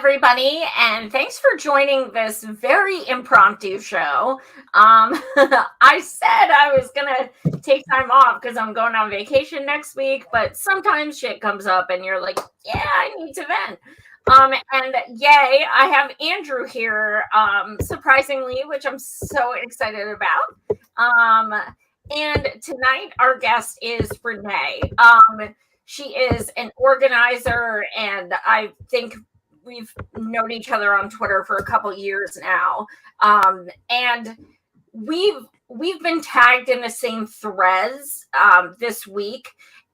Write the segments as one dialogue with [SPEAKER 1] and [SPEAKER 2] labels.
[SPEAKER 1] everybody, and thanks for joining this very impromptu show. I said I was gonna take time off because I'm going on vacation next week, but sometimes shit comes up, and you're like, "Yeah, I need to vent." And yay, I have Andrew here, surprisingly, which I'm so excited about. And tonight our guest is Renee. She is an organizer, and I think we've known each other on Twitter for a couple years now. And we've been tagged in the same threads this week,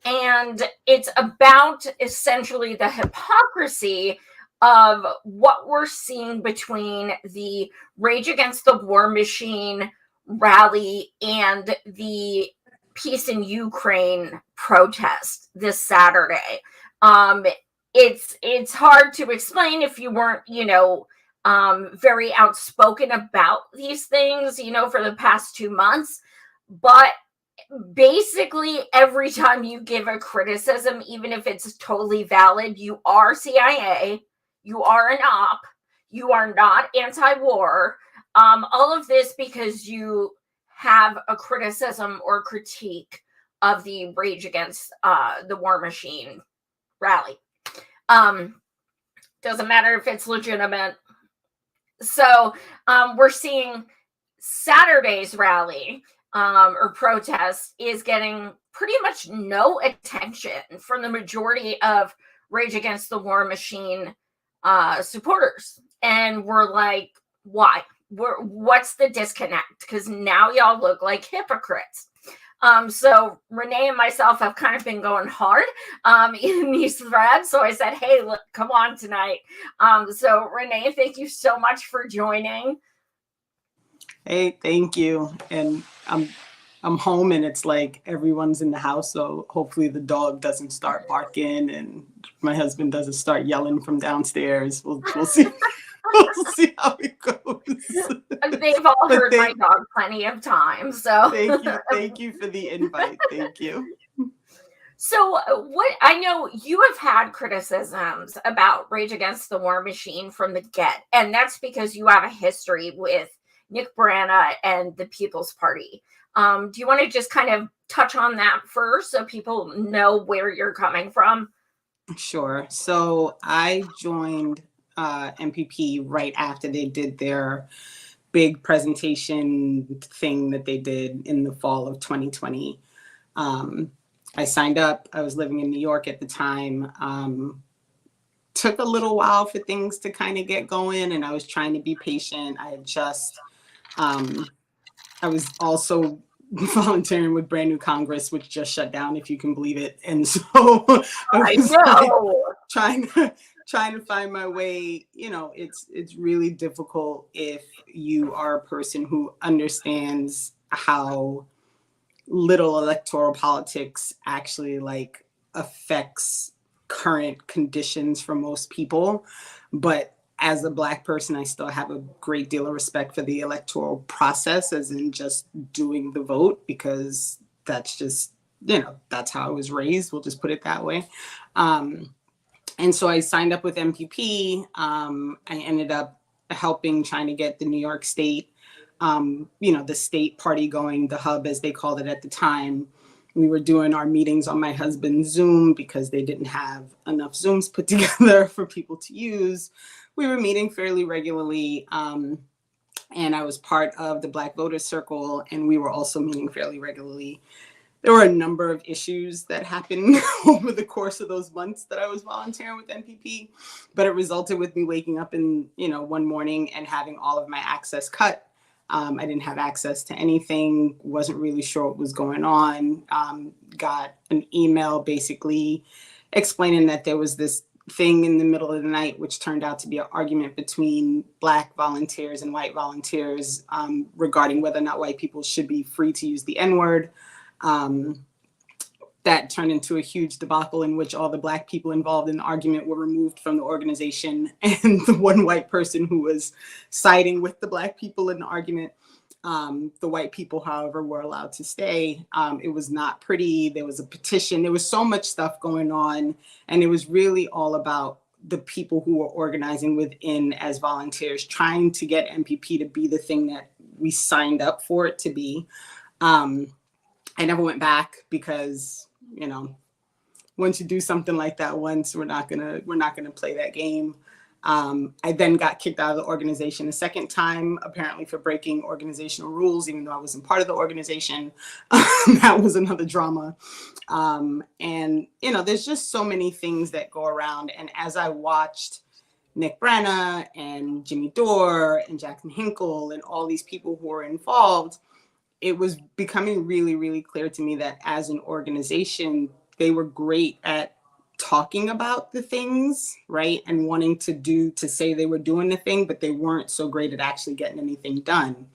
[SPEAKER 1] and it's about essentially the hypocrisy of what we're seeing between the Rage Against the War Machine rally and the peace in Ukraine protest this Saturday. It's hard to explain if you weren't, very outspoken about these things, for the past 2 months. But basically, every time you give a criticism, even if it's totally valid, you are CIA, you are an op, you are not anti-war. All of this because you have a criticism or critique of the Rage Against the War Machine rally. Doesn't matter if it's legitimate. So we're seeing Saturday's rally or protest is getting pretty much no attention from the majority of Rage Against the War Machine supporters. And we're like, why? What's the disconnect? Because now y'all look like hypocrites. So Renee and myself have kind of been going hard in these threads. So I said, hey, look, come on tonight. So Renee, thank you so much for joining.
[SPEAKER 2] Hey, thank you. And I'm home, and it's like everyone's in the house, so hopefully the dog doesn't start barking and my husband doesn't start yelling from downstairs. We'll see. We'll see how it goes.
[SPEAKER 1] They've all heard my dog plenty of times. So
[SPEAKER 2] thank you for the invite. Thank you.
[SPEAKER 1] So what I know you have had criticisms about Rage Against the War Machine from the get, and that's because you have a history with Nick Brana and the People's Party. Do you want to just kind of touch on that first so people know where you're coming from?
[SPEAKER 2] Sure. So I joined MPP right after they did their big presentation thing that they did in the fall of 2020. I signed up. I was living in New York at the time. Took a little while for things to kind of get going, and I was trying to be patient. I had just, I was also volunteering with Brand New Congress, which just shut down, if you can believe it. And so I was like, trying to find my way. It's really difficult if you are a person who understands how little electoral politics actually affects current conditions for most people. But as a Black person, I still have a great deal of respect for the electoral process, as in just doing the vote, because that's just, that's how I was raised. We'll just put it that way. And so I signed up with MPP. I ended up trying to get the New York State, the state party going, the hub, as they called it at the time. We were doing our meetings on my husband's Zoom because they didn't have enough Zooms put together for people to use. We were meeting fairly regularly. And I was part of the Black Voters Circle, and we were also meeting fairly regularly. There were a number of issues that happened over the course of those months that I was volunteering with MPP, but it resulted with me waking up one morning and having all of my access cut. I didn't have access to anything, wasn't really sure what was going on. Got an email basically explaining that there was this thing in the middle of the night, which turned out to be an argument between Black volunteers and white volunteers regarding whether or not white people should be free to use the N-word. That turned into a huge debacle in which all the Black people involved in the argument were removed from the organization, and the one white person who was siding with the Black people in the argument, the white people, however, were allowed to stay. It was not pretty. There was a petition. There was so much stuff going on, and it was really all about the people who were organizing within as volunteers, trying to get MPP to be the thing that we signed up for it to be. I never went back because, you know, once you do something like that once, we're not gonna play that game. I then got kicked out of the organization a second time, apparently for breaking organizational rules, even though I wasn't part of the organization. That was another drama. And, you know, there's just so many things that go around. And as I watched Nick Brenna and Jimmy Dore and Jackson Hinkle and all these people who were involved, it was becoming really, really clear to me that as an organization, they were great at talking about the things, right? And wanting to say they were doing the thing, but they weren't so great at actually getting anything done.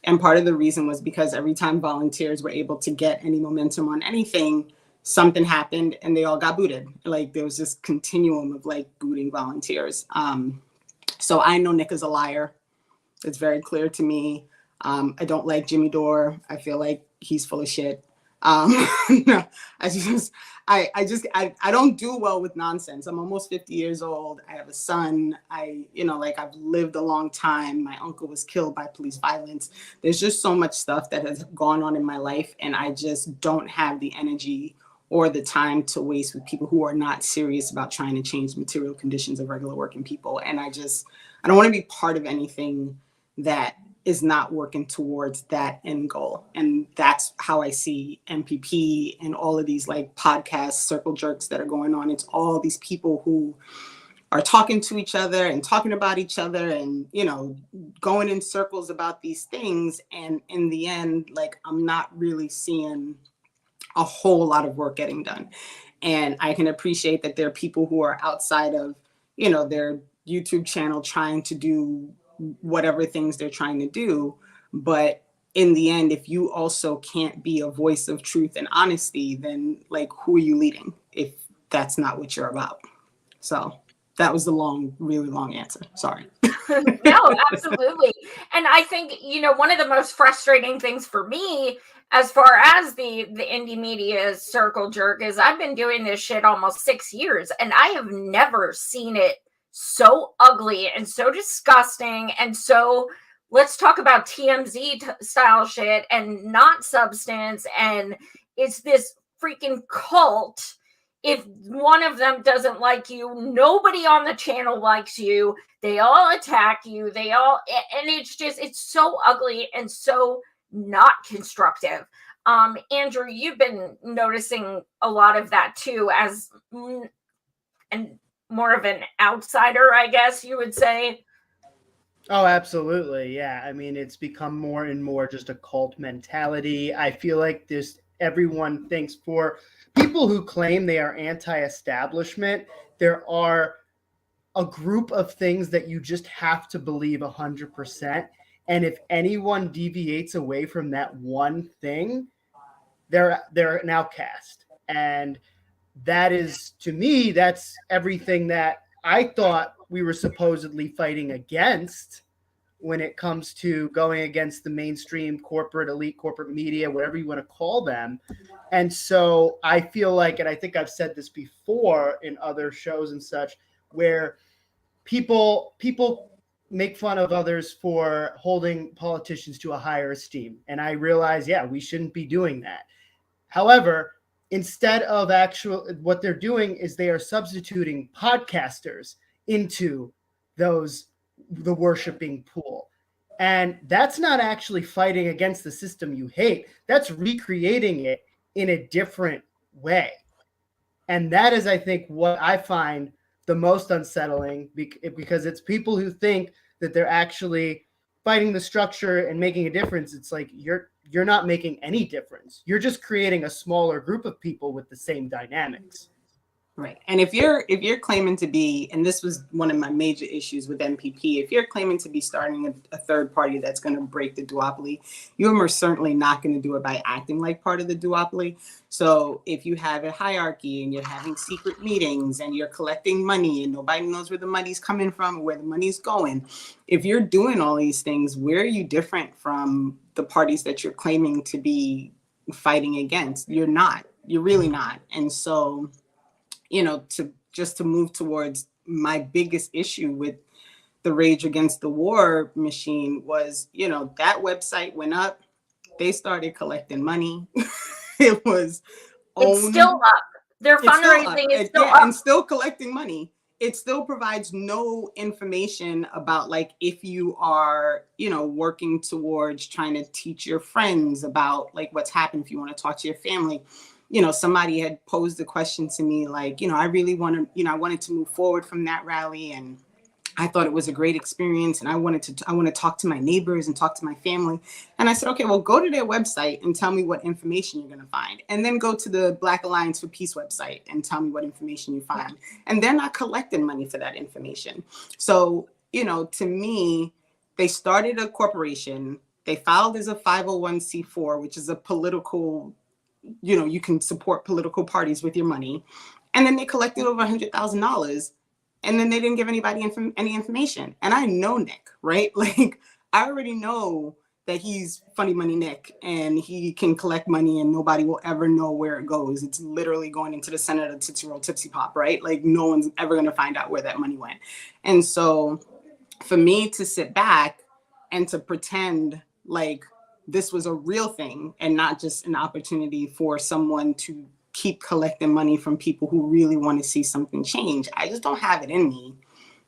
[SPEAKER 2] And part of the reason was because every time volunteers were able to get any momentum on anything, something happened and they all got booted. Like there was this continuum of like booting volunteers. So I know Nick is a liar. It's very clear to me. I don't like Jimmy Dore. I feel like he's full of shit. No, I don't do well with nonsense. I'm almost 50 years old. I have a son. I've lived a long time. My uncle was killed by police violence. There's just so much stuff that has gone on in my life, and I just don't have the energy or the time to waste with people who are not serious about trying to change the material conditions of regular working people. And I don't want to be part of anything that is not working towards that end goal. And that's how I see MPP and all of these like podcast circle jerks that are going on. It's all these people who are talking to each other and talking about each other and, you know, going in circles about these things. And in the end, like, I'm not really seeing a whole lot of work getting done. And I can appreciate that there are people who are outside of, you know, their YouTube channel trying to do whatever things they're trying to do. But in the end, if you also can't be a voice of truth and honesty, then like, who are you leading if that's not what you're about? So that was the really long answer. Sorry.
[SPEAKER 1] No, absolutely. And I think, you know, one of the most frustrating things for me as far as the indie media circle jerk is I've been doing this shit almost 6 years and I have never seen it so ugly and so disgusting and so let's talk about TMZ style shit and not substance, and it's this freaking cult. If one of them doesn't like you, nobody on the channel likes you. They all attack you. And it's so ugly and so not constructive. Andrew, you've been noticing a lot of that too, as and more of an outsider, I guess you would say.
[SPEAKER 3] Oh, absolutely. Yeah. I mean, it's become more and more just a cult mentality. I feel like everyone thinks, for people who claim they are anti-establishment, there are a group of things that you just have to believe 100%. And if anyone deviates away from that one thing, they're an outcast. And that is, to me, that's everything that I thought we were supposedly fighting against when it comes to going against the mainstream corporate elite, corporate media, whatever you want to call them. And so I feel like, and I think I've said this before in other shows and such, where people make fun of others for holding politicians to a higher esteem. And I realize, yeah, we shouldn't be doing that. However, instead of what they're doing is they are substituting podcasters into the worshiping pool. And that's not actually fighting against the system you hate. That's recreating it in a different way. And that is, I think, what I find the most unsettling, because it's people who think that they're actually fighting the structure and making a difference. It's like, you're not making any difference. You're just creating a smaller group of people with the same dynamics.
[SPEAKER 2] Right. And if you're claiming to be, and this was one of my major issues with MPP, if you're claiming to be starting a third party that's going to break the duopoly, you are certainly not going to do it by acting like part of the duopoly. So if you have a hierarchy and you're having secret meetings and you're collecting money and nobody knows where the money's coming from or where the money's going, if you're doing all these things, where are you different from the parties that you're claiming to be fighting against? You're not. You're really not. And so, you know, to move towards my biggest issue with the Rage Against the War machine was, that website went up. They started collecting money. It was
[SPEAKER 1] It's still up. Their fundraising is still up.
[SPEAKER 2] And still collecting money. It still provides no information about, like, if you are, working towards trying to teach your friends about, like, what's happened, if you want to talk to your family. Somebody had posed a question to me, like, I really want to, I wanted to move forward from that rally, and I thought it was a great experience, and I want to talk to my neighbors and talk to my family. And I said, okay, well, go to their website and tell me what information you're going to find. And then go to the Black Alliance for Peace website and tell me what information you find. And they're not collecting money for that information. So, to me, they started a corporation. They filed as a 501c4, which is a political, you can support political parties with your money. And then they collected over $100,000. And then they didn't give anybody any information. And I know Nick, right? Like, I already know that he's Funny Money Nick, and he can collect money and nobody will ever know where it goes. It's literally going into the center of the Tootsie Roll Tipsy Pop, right? Like, no one's ever going to find out where that money went. And so for me to sit back and to pretend like this was a real thing and not just an opportunity for someone to keep collecting money from people who really want to see something change, I just don't have it in me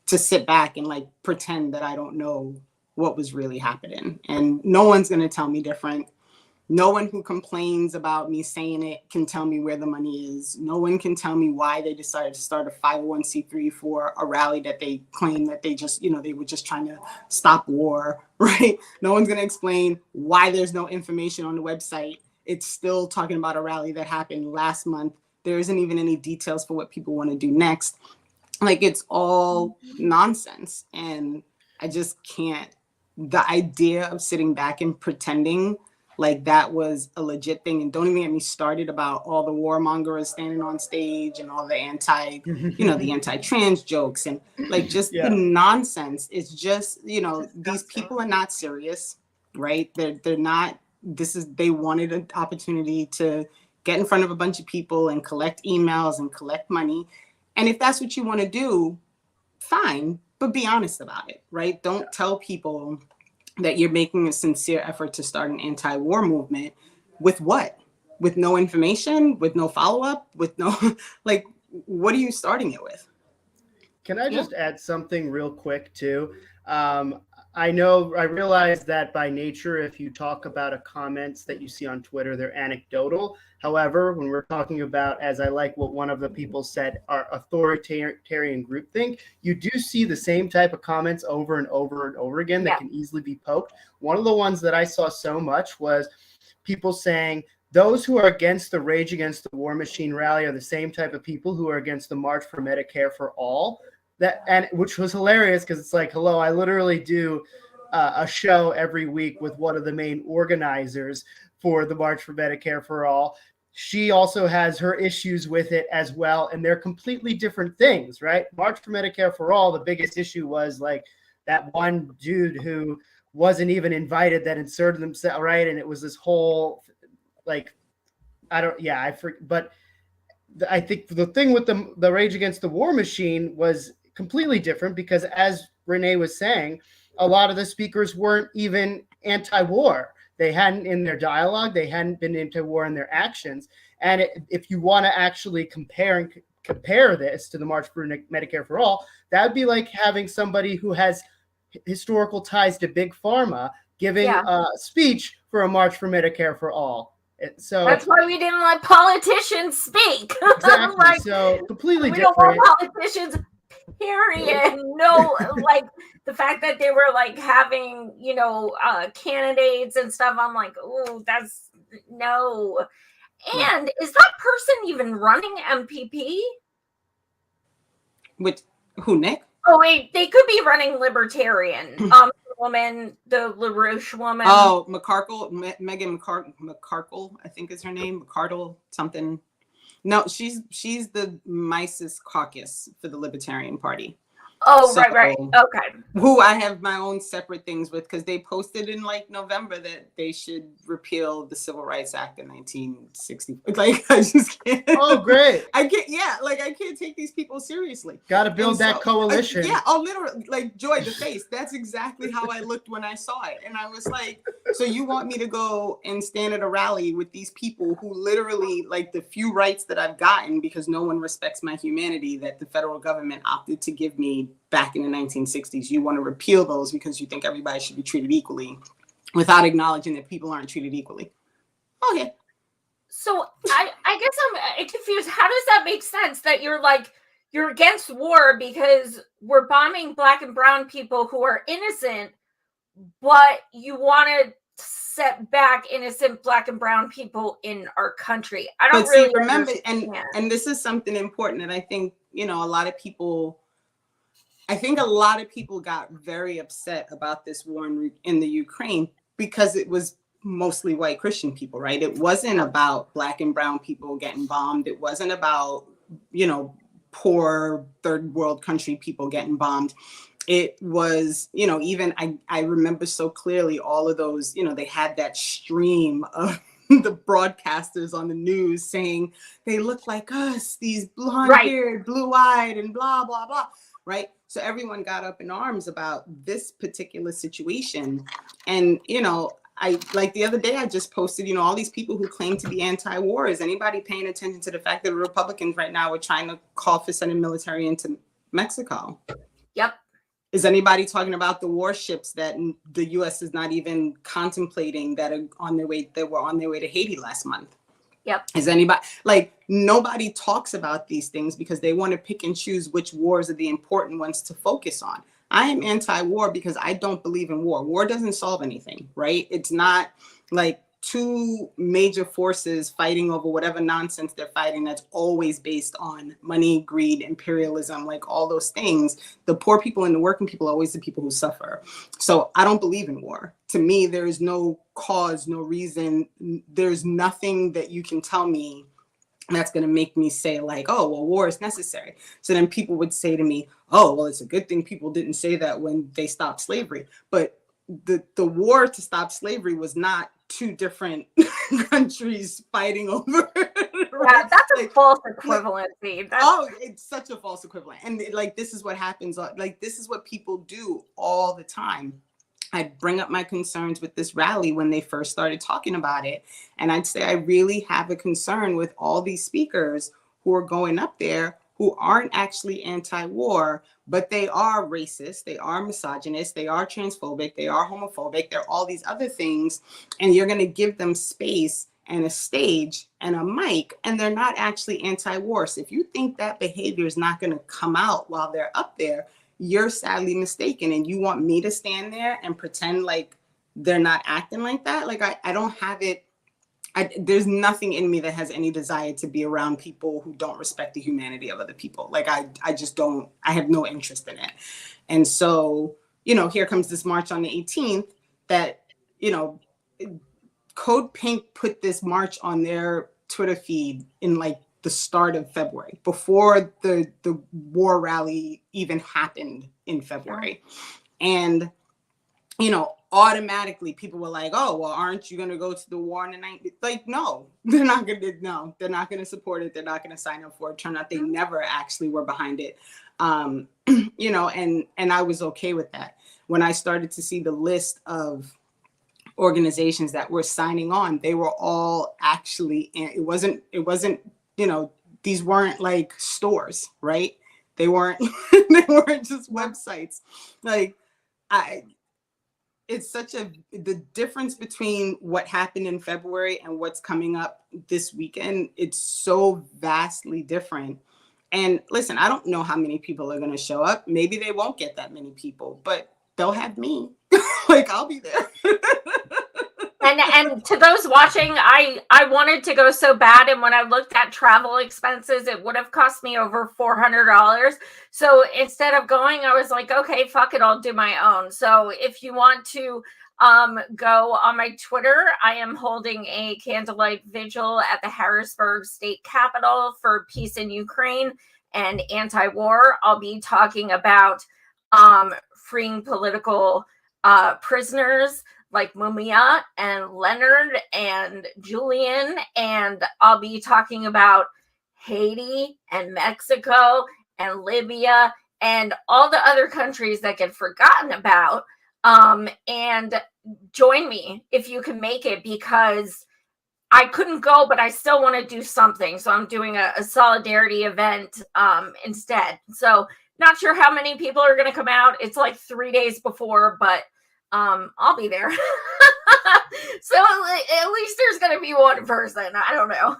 [SPEAKER 2] to sit back and, like, pretend that I don't know what was really happening. And no one's going to tell me different. No one who complains about me saying it can tell me where the money is. No one can tell me why they decided to start a 501c3 for a rally that they claim that they just, they were just trying to stop war, right? No one's going to explain why there's no information on the website. It's still talking about a rally that happened last month. There isn't even any details for what people want to do next. Like, it's all nonsense. And I just can't. The idea of sitting back and pretending like that was a legit thing, and don't even get me started about all the warmongers standing on stage and all the the anti-trans jokes and, like, just the nonsense. It's just, these people are not serious, right? They're not. They wanted an opportunity to get in front of a bunch of people and collect emails and collect money. And if that's what you want to do, fine, but be honest about it, right? Don't tell people that you're making a sincere effort to start an anti-war movement with what? With no information, with no follow-up, with no, like, what are you starting it with?
[SPEAKER 3] Can I just add something real quick too? I realize that by nature, if you talk about comments that you see on Twitter, they're anecdotal. However, when we're talking about, as I like what one of the people said, our authoritarian groupthink, you do see the same type of comments over and over and over again that can easily be poked. One of the ones that I saw so much was people saying, those who are against the Rage Against the War Machine rally are the same type of people who are against the March for Medicare for All. Which was hilarious, because it's like, hello, I literally do a show every week with one of the main organizers for the March for Medicare for All. She also has her issues with it as well, and they're completely different things, right? March for Medicare for All, the biggest issue was, like, that one dude who wasn't even invited that inserted himself, right? And it was this whole, like, but I think the thing with the Rage Against the War Machine was completely different, because, as Renee was saying, a lot of the speakers weren't even anti-war. They hadn't, in their dialogue, they hadn't been anti-war in their actions. And if you want to actually compare this to the March for Medicare for All, that would be like having somebody who has historical ties to Big Pharma giving a speech for a March for Medicare for All. So
[SPEAKER 1] that's why we didn't let politicians speak.
[SPEAKER 3] Exactly.
[SPEAKER 1] Like,
[SPEAKER 3] so completely
[SPEAKER 1] we
[SPEAKER 3] different.
[SPEAKER 1] don't want politicians, period. No, like, the fact that they were, like, having, candidates and stuff, I'm like, oh, that's no. And is that person even running MPP?
[SPEAKER 2] With who, Nick?
[SPEAKER 1] Oh wait, they could be running Libertarian. The LaRouche woman.
[SPEAKER 2] Oh, McCarkle, Megan McCarkle, I think is her name. McCardle something. No, she's the Mises Caucus for the Libertarian Party.
[SPEAKER 1] Oh,
[SPEAKER 2] So,
[SPEAKER 1] right. Okay.
[SPEAKER 2] who I have my own separate things with, because they posted in like November that they should repeal the Civil Rights Act in 1960. Like, I just can't.
[SPEAKER 3] Oh, great.
[SPEAKER 2] I can't. Yeah, like I can't take these people seriously.
[SPEAKER 3] Got to build that coalition.
[SPEAKER 2] Yeah. Oh, literally, like Joy, the face. That's exactly how I looked when I saw it, and I was like, so you want me to go and stand at a rally with these people who literally, like, the few rights that I've gotten because no one respects my humanity that the federal government opted to give me back in the 1960s. You want to repeal those because you think everybody should be treated equally without acknowledging that people aren't treated equally. Okay.
[SPEAKER 1] So I guess I'm confused. How does that make sense that you're against war because we're bombing Black and brown people who are innocent, but you want to set back innocent Black and brown people in our country? I don't really
[SPEAKER 2] remember,
[SPEAKER 1] understand.
[SPEAKER 2] and this is something important, and I think, a lot of people got very upset about this war in the Ukraine because it was mostly white Christian people, right? It wasn't about Black and brown people getting bombed. It wasn't about, poor third world country people getting bombed. It was, even I remember so clearly all of those, they had that stream of the broadcasters on the news saying they look like us, these blonde-haired, blue-eyed, and blah, blah, blah, right? So everyone got up in arms about this particular situation. And, I, like the other day, I just posted, all these people who claim to be anti-war. Is anybody paying attention to the fact that the Republicans right now are trying to call for sending military into Mexico?
[SPEAKER 1] Yep.
[SPEAKER 2] Is anybody talking about the warships that the U.S. is not even contemplating that were on their way to Haiti last month?
[SPEAKER 1] Yep.
[SPEAKER 2] Is anybody, like, nobody talks about these things because they want to pick and choose which wars are the important ones to focus on. I am anti-war because I don't believe in war. War doesn't solve anything, right? It's not like two major forces fighting over whatever nonsense they're fighting that's always based on money, greed, imperialism, like all those things. The poor people and the working people are always the people who suffer. So I don't believe in war. To me, there is no cause, no reason. There's nothing that you can tell me that's going to make me say like, oh, well, war is necessary. So then people would say to me, oh, well, it's a good thing people didn't say that when they stopped slavery. But the war to stop slavery was not two different countries fighting over.
[SPEAKER 1] Yeah, that's a false equivalency.
[SPEAKER 2] It's such a false equivalent. And like, this is what happens. Like, this is what people do all the time. I'd bring up my concerns with this rally when they first started talking about it. And I'd say, I really have a concern with all these speakers who are going up there who aren't actually anti-war, but they are racist, they are misogynist, they are transphobic, they are homophobic, they're all these other things. And you're going to give them space and a stage and a mic, and they're not actually anti-war. So if you think that behavior is not going to come out while they're up there, you're sadly mistaken. And you want me to stand there and pretend like they're not acting like that? Like, I don't have it. There's nothing in me that has any desire to be around people who don't respect the humanity of other people. Like, I just don't, I have no interest in it. And so, here comes this march on the 18th that, Code Pink put this march on their Twitter feed in like the start of February, before the war rally even happened in February. And, automatically people were like, oh, well, aren't you going to go to the war in the night? Like, no, they're not going to support it. They're not going to sign up for it. Turned out they never actually were behind it. And I was okay with that. When I started to see the list of organizations that were signing on, they were all actually, it wasn't, these weren't like stores, right? They weren't just websites. Like, it's such the difference between what happened in February and what's coming up this weekend. It's so vastly different. And listen, I don't know how many people are going to show up. Maybe they won't get that many people, but they'll have me. Like, I'll be there.
[SPEAKER 1] And to those watching, I wanted to go so bad, and when I looked at travel expenses, it would have cost me over $400. So instead of going, I was like, okay, fuck it, I'll do my own. So if you want to go on my Twitter, I am holding a candlelight vigil at the Harrisburg State Capitol for peace in Ukraine. and anti-war. I'll be talking about freeing political prisoners like Mumia and Leonard and Julian, and I'll be talking about Haiti and Mexico and Libya and all the other countries that get forgotten about. And join me if you can make it, because I couldn't go, but I still want to do something. So I'm doing a solidarity event instead. So not sure how many people are going to come out. It's like 3 days before, but I'll be there. So at least there's going to be one person. I don't know.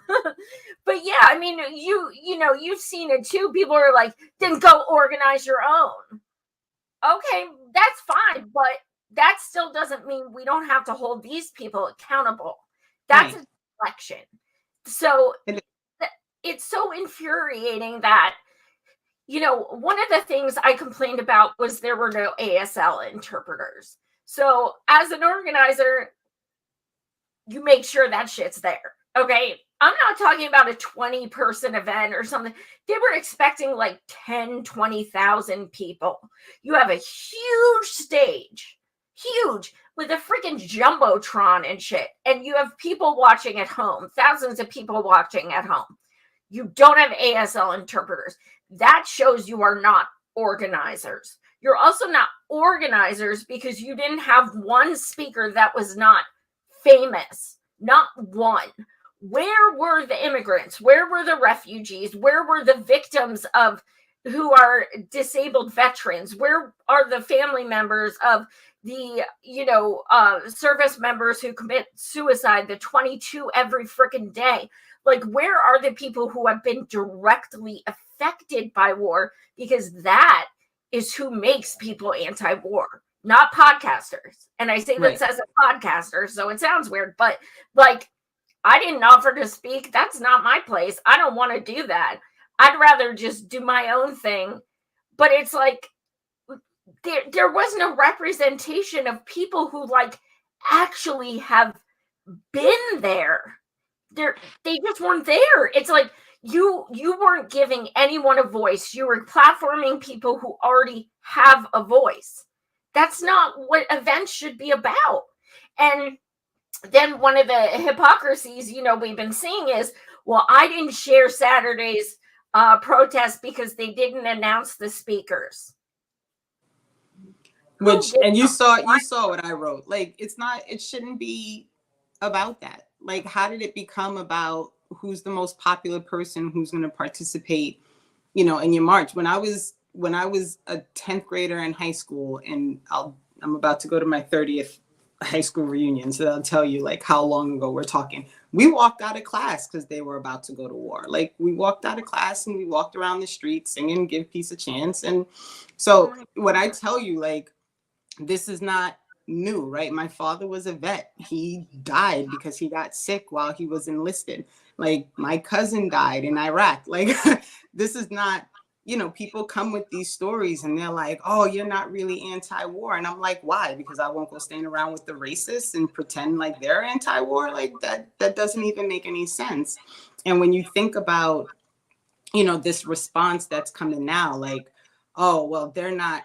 [SPEAKER 1] But yeah, I mean, you know, you've seen it too. People are like, then go organize your own. Okay, that's fine. But that still doesn't mean we don't have to hold these people accountable. That's a deflection. So it's so infuriating that, you know, one of the things I complained about was there were no ASL interpreters. So as an organizer, you make sure that shit's there. Okay. I'm not talking about a 20-person event or something. They were expecting like 10, 20,000 people. You have a huge stage, huge, with a freaking Jumbotron and shit. And you have people watching at home, thousands of people watching at home. You don't have ASL interpreters. That shows you are not organizers. You're also not organizers because you didn't have one speaker that was not famous. Not one. Where were the immigrants? Where were the refugees? Where were the victims of who are disabled veterans? Where are the family members of the, you know, service members who commit suicide, the 22 every freaking day? Like, where are the people who have been directly affected by war? Because that is who makes people anti-war, not podcasters. And I say this as a podcaster, so it sounds weird, but like, I didn't offer to speak. That's not my place. I don't want to do that. I'd rather just do my own thing. But it's like, there was no representation of people who like actually have been there. They just weren't there. It's like you weren't giving anyone a voice. You were platforming people who already have a voice. That's not what events should be about. And then one of the hypocrisies, you know, we've been seeing is, well, I didn't share Saturday's protest because they didn't announce the speakers.
[SPEAKER 2] Which, and you saw what I wrote. Like, it shouldn't be about that. Like, how did it become about who's the most popular person who's going to participate, you know, in your march? When I was a 10th grader in high school, and I'm about to go to my 30th high school reunion, so that'll tell you like how long ago we're talking. We walked out of class because they were about to go to war. Like, we walked out of class and we walked around the street singing "Give Peace a Chance." And so when I tell you, like, this is not new, right? My father was a vet. He died because he got sick while he was enlisted. Like, my cousin died in Iraq. Like, this is not, you know, people come with these stories and they're like, oh, you're not really anti-war. And I'm like, why? Because I won't go stand around with the racists and pretend like they're anti-war. Like, that doesn't even make any sense. And when you think about, you know, this response that's coming now, like, oh, well, they're not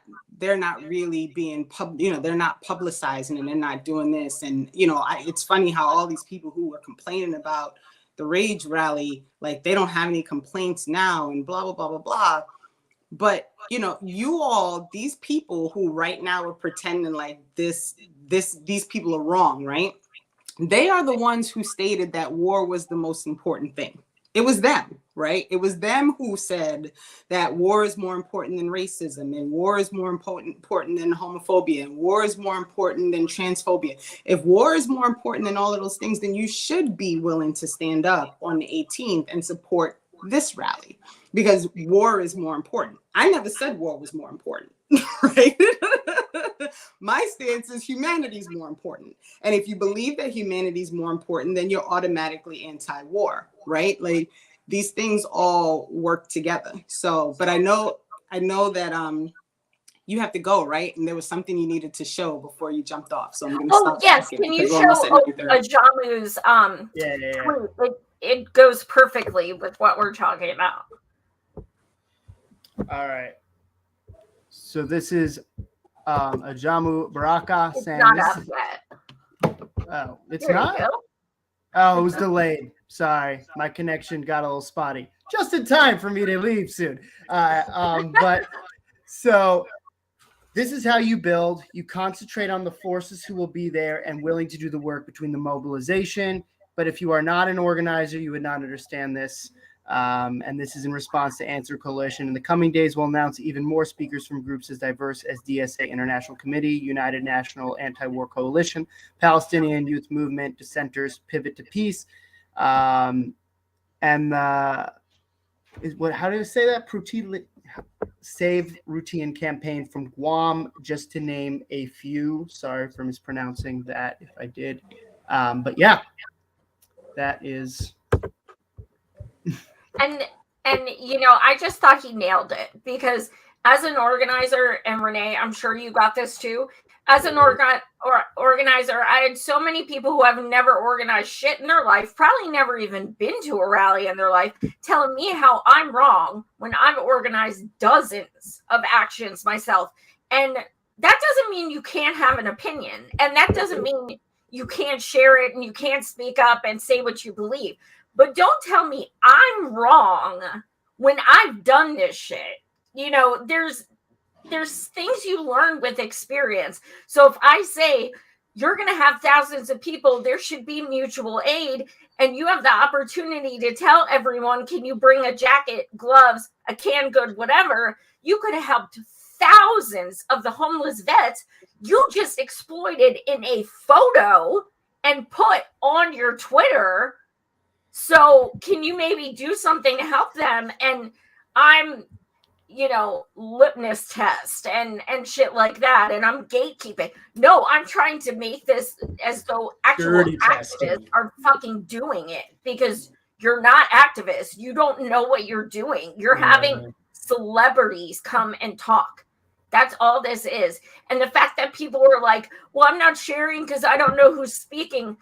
[SPEAKER 2] really being they're not publicizing and they're not doing this. And, you know, it's funny how all these people who were complaining about the rage rally, like, they don't have any complaints now and blah, blah, blah, blah, blah. But, you know, these people who right now are pretending like these people are wrong, right? They are the ones who stated that war was the most important thing. It was them, right? It was them who said that war is more important than racism, and war is more important than homophobia, and war is more important than transphobia. If war is more important than all of those things, then you should be willing to stand up on the 18th and support this rally, because war is more important. I never said war was more important, right? My stance is humanity is more important. And if you believe that humanity is more important, then you're automatically anti-war, right? Like, these things all work together. So, but I know that you have to go, right? And there was something you needed to show before you jumped off. So I'm going to stop.
[SPEAKER 1] Yes, can you show Jamu's tweet? It goes perfectly with what we're talking about.
[SPEAKER 3] All right. So this is Ajamu Baraka
[SPEAKER 1] It's
[SPEAKER 3] saying
[SPEAKER 1] not
[SPEAKER 3] this
[SPEAKER 1] up
[SPEAKER 3] is,
[SPEAKER 1] yet.
[SPEAKER 3] oh, it's
[SPEAKER 1] There you
[SPEAKER 3] not?
[SPEAKER 1] go.
[SPEAKER 3] Oh, it was delayed. Sorry. My connection got a little spotty. Just in time for me to leave soon. But so this is how you build. You concentrate on the forces who will be there and willing to do the work between the mobilization. But if you are not an organizer, you would not understand this. And this is in response to Answer Coalition. In the coming days, we'll announce even more speakers from groups as diverse as DSA International Committee, United National Anti-War Coalition, Palestinian Youth Movement, Dissenters, Pivot to Peace, and how do you say that? Save Routine Campaign from Guam, just to name a few. Sorry for mispronouncing that if I did. But yeah, that is.
[SPEAKER 1] And I just thought he nailed it, because as an organizer, and Renee, I'm sure you got this too. As an organizer, I had so many people who have never organized shit in their life, probably never even been to a rally in their life, telling me how I'm wrong when I've organized dozens of actions myself. And that doesn't mean you can't have an opinion. And that doesn't mean you can't share it and you can't speak up and say what you believe. But don't tell me I'm wrong when I've done this shit. There's things you learn with experience. So if I say you're going to have thousands of people, there should be mutual aid, and you have the opportunity to tell everyone, can you bring a jacket, gloves, a canned good, whatever, you could have helped thousands of the homeless vets you just exploited in a photo and put on your Twitter. So can you maybe do something to help them? And I'm, litmus test and shit like that. And I'm gatekeeping. No, I'm trying to make this as though actual activists are fucking doing it, because you're not activists. You don't know what you're doing. You're having celebrities come and talk. That's all this is. And the fact that people were like, well, I'm not sharing because I don't know who's speaking.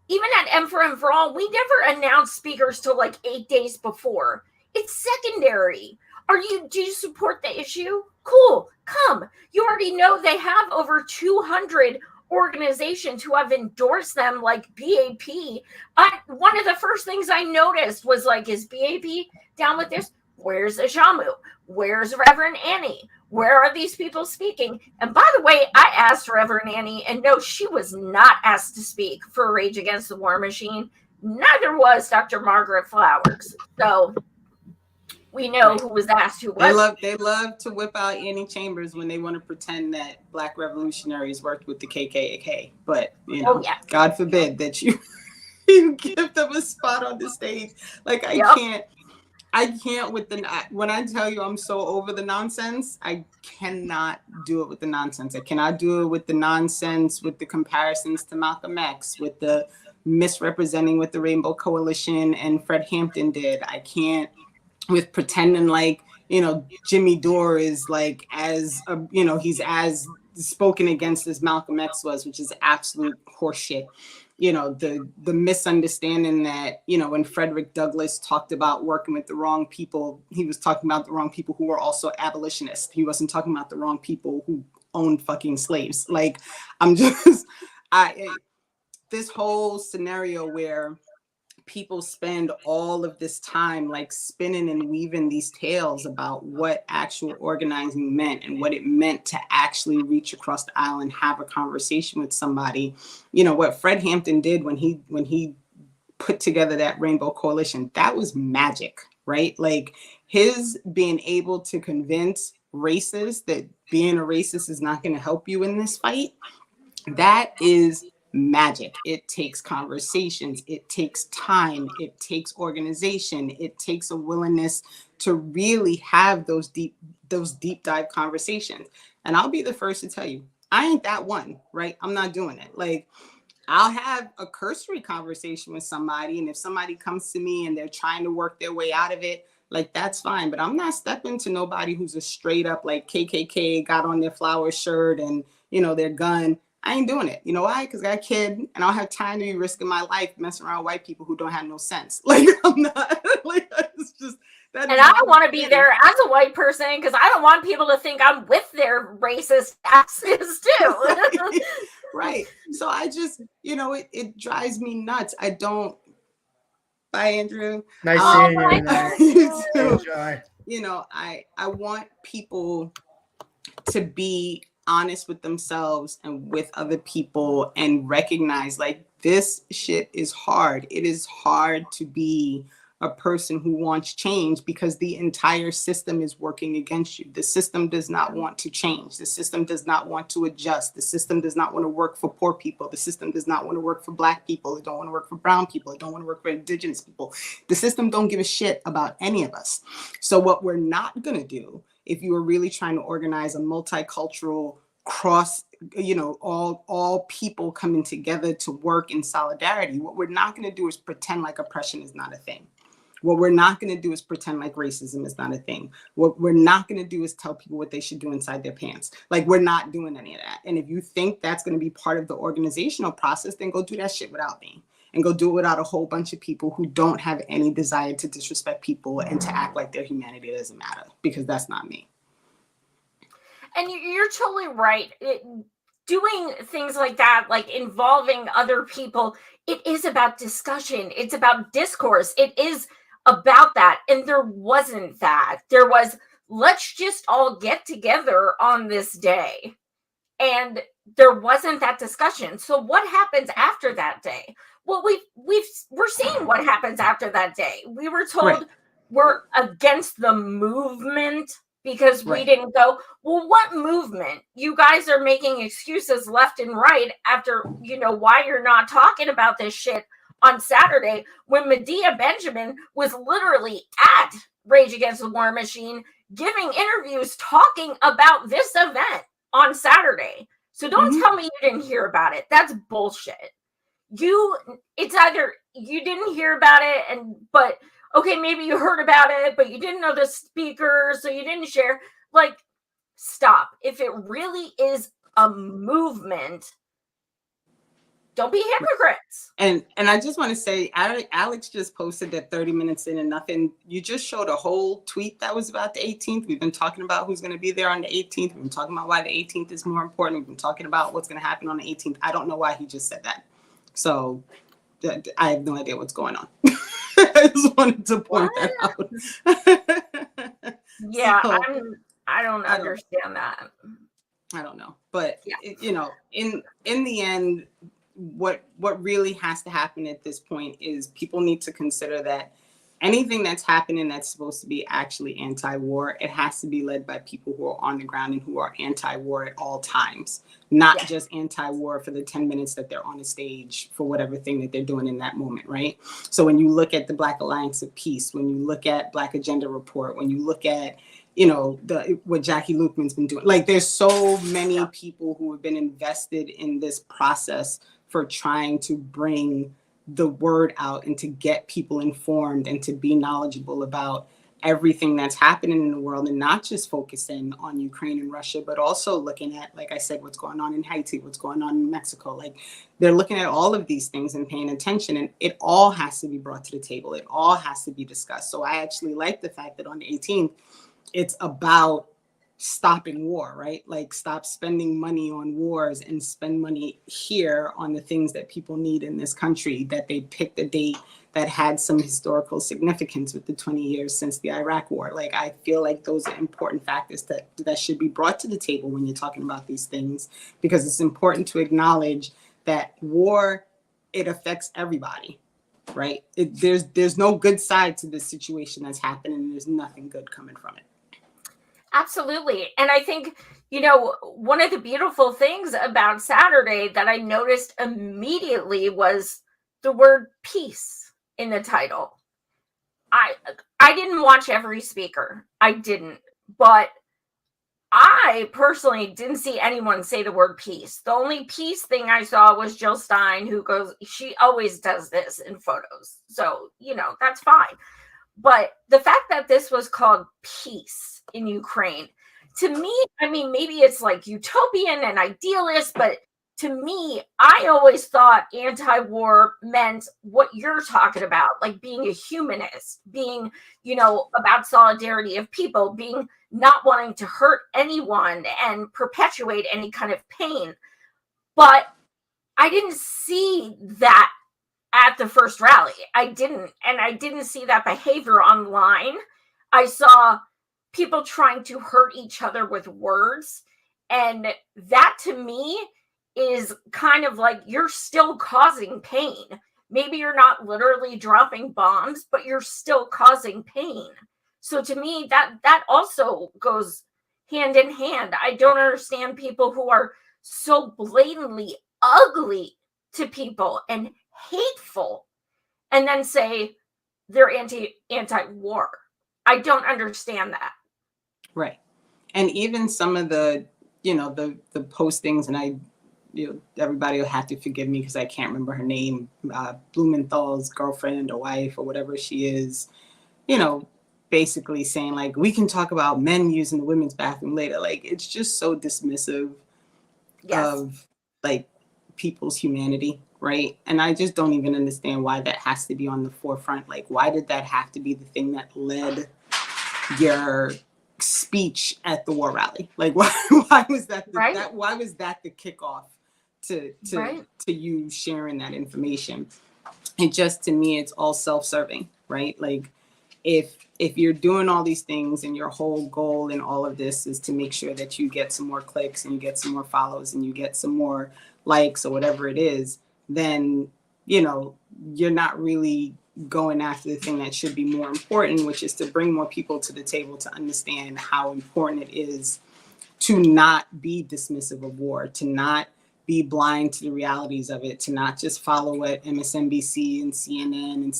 [SPEAKER 1] Even at M for M for All, we never announced speakers till like 8 days before. It's secondary. Do you support the issue? Cool, come. You already know they have over 200 organizations who have endorsed them, like BAP. One of the first things I noticed was like, is BAP down with this? Where's Ajamu? Where's Reverend Annie? Where are these people speaking? And by the way, I asked Reverend Annie, and no, she was not asked to speak for Rage Against the War Machine. Neither was Dr. Margaret Flowers. So we know who was asked, who wasn't.
[SPEAKER 2] They love to whip out Annie Chambers when they want to pretend that Black revolutionaries worked with the KKK. But, God forbid that you give them a spot on the stage. Like, I can't when I tell you I'm so over the nonsense, I cannot do it with the nonsense. I cannot do it with the nonsense, with the comparisons to Malcolm X, with the misrepresenting what the Rainbow Coalition and Fred Hampton did. I can't with pretending like, Jimmy Dore is like he's as spoken against as Malcolm X was, which is absolute horseshit. The misunderstanding that, when Frederick Douglass talked about working with the wrong people, he was talking about the wrong people who were also abolitionists. He wasn't talking about the wrong people who owned fucking slaves. Like, this whole scenario where people spend all of this time like spinning and weaving these tales about what actual organizing meant and what it meant to actually reach across the aisle and have a conversation with somebody. What Fred Hampton did when he put together that Rainbow Coalition, that was magic, right? Like, his being able to convince racists that being a racist is not going to help you in this fight, that is magic. It takes conversations, it takes time, it takes organization, it takes a willingness to really have those deep dive conversations. And I'll be the first to tell you, I ain't that one, right? I'm not doing it. Like, I'll have a cursory conversation with somebody, and if somebody comes to me and they're trying to work their way out of it, like, that's fine. But I'm not stepping to nobody who's a straight up like KKK, got on their flower shirt and their gun. I ain't doing it. You know why? Because I got a kid and I don't have time to be risking my life messing around with white people who don't have no sense. Like, I'm not, like,
[SPEAKER 1] And I don't want to be there as a white person because I don't want people to think I'm with their racist asses too.
[SPEAKER 2] Right. So I just, it drives me nuts. I don't. Bye, Andrew.
[SPEAKER 3] Nice seeing you, Renee.
[SPEAKER 2] Enjoy. I want people to be honest with themselves and with other people and recognize like this shit is hard. It is hard to be a person who wants change because the entire system is working against you. The system does not want to change. The system does not want to adjust. The system does not want to work for poor people. The system does not want to work for Black people. It don't want to work for brown people. It don't want to work for Indigenous people. The system don't give a shit about any of us. So what we're not going to do, if you are really trying to organize a multicultural cross, all people coming together to work in solidarity, what we're not going to do is pretend like oppression is not a thing. What we're not going to do is pretend like racism is not a thing. What we're not going to do is tell people what they should do inside their pants. Like, we're not doing any of that. And if you think that's going to be part of the organizational process, then go do that shit without me. And go do it without a whole bunch of people who don't have any desire to disrespect people and to act like their humanity doesn't matter, because that's not me.
[SPEAKER 1] And you're totally right. Doing things like that, like involving other people, it is about discussion. It's about discourse. It is about that. And there wasn't that. There was, let's just all get together on this day. And there wasn't that discussion. So what happens after that day? Well, we're seeing what happens after that day. We were told we're against the movement because we didn't go, well, what movement? You guys are making excuses left and right after, why you're not talking about this shit on Saturday when Medea Benjamin was literally at Rage Against the War Machine giving interviews talking about this event on Saturday. So don't tell me you didn't hear about it. That's bullshit. It's either you didn't hear about it but okay, maybe you heard about it, but you didn't know the speaker, so you didn't share. Like, stop. If it really is a movement, don't be hypocrites.
[SPEAKER 2] And I just want to say, Alex just posted that 30 minutes in and nothing. You just showed a whole tweet that was about the 18th. We've been talking about who's going to be there on the 18th. We've been talking about why the 18th is more important. We've been talking about what's going to happen on the 18th. I don't know why he just said that. So I have no idea what's going on. I just wanted to point that out.
[SPEAKER 1] Yeah, so, I don't understand that.
[SPEAKER 2] I don't know. But, in the end, what really has to happen at this point is people need to consider that anything that's happening that's supposed to be actually anti-war, it has to be led by people who are on the ground and who are anti-war at all times, not just anti-war for the 10 minutes that they're on the stage for whatever thing that they're doing in that moment, right? So when you look at the Black Alliance of Peace, when you look at Black Agenda Report, when you look at what Jackie Lukeman's been doing, like there's so many people who have been invested in this process for trying to bring the word out and to get people informed and to be knowledgeable about everything that's happening in the world, and not just focusing on Ukraine and Russia, but also looking at, like I said, what's going on in Haiti, what's going on in Mexico. Like, they're looking at all of these things and paying attention, and it all has to be brought to the table. It all has to be discussed. So I actually like the fact that on the 18th, it's about stopping war, right? Like, stop spending money on wars and spend money here on the things that people need in this country, that they picked a date that had some historical significance with the 20 years since the Iraq war. Like, I feel like those are important factors that should be brought to the table when you're talking about these things, because it's important to acknowledge that war, it affects everybody, right? There's no good side to this situation that's happening, and there's nothing good coming from it.
[SPEAKER 1] Absolutely. And I think, one of the beautiful things about Saturday that I noticed immediately was the word peace in the title. I didn't watch every speaker. I didn't. But I personally didn't see anyone say the word peace. The only peace thing I saw was Jill Stein, who goes, she always does this in photos. So, that's fine. But the fact that this was called peace in Ukraine, to me, I mean, maybe it's like utopian and idealist, but to me, I always thought anti-war meant what you're talking about, like being a humanist, being, about solidarity of people, being not wanting to hurt anyone and perpetuate any kind of pain. But I didn't see that at the first rally. I didn't see that behavior online. I saw people trying to hurt each other with words. And that to me is kind of like, you're still causing pain. Maybe you're not literally dropping bombs, but you're still causing pain. So to me, that also goes hand in hand. I don't understand people who are so blatantly ugly to people and hateful and then say they're anti-war. I don't understand that.
[SPEAKER 2] Right. And even some of the, the postings, and everybody will have to forgive me because I can't remember her name, Blumenthal's girlfriend or wife or whatever she is, basically saying like, we can talk about men using the women's bathroom later. Like, it's just so dismissive of like people's humanity, right? And I just don't even understand why that has to be on the forefront. Like, why did that have to be the thing that led your speech at the war rally? Like, why was that why was that the kickoff to you sharing that information? And just, to me, it's all self-serving, right? Like, if you're doing all these things and your whole goal in all of this is to make sure that you get some more clicks and you get some more follows and you get some more likes or whatever it is, then, you're not really going after the thing that should be more important, which is to bring more people to the table to understand how important it is to not be dismissive of war, to not be blind to the realities of it, to not just follow what MSNBC and CNN and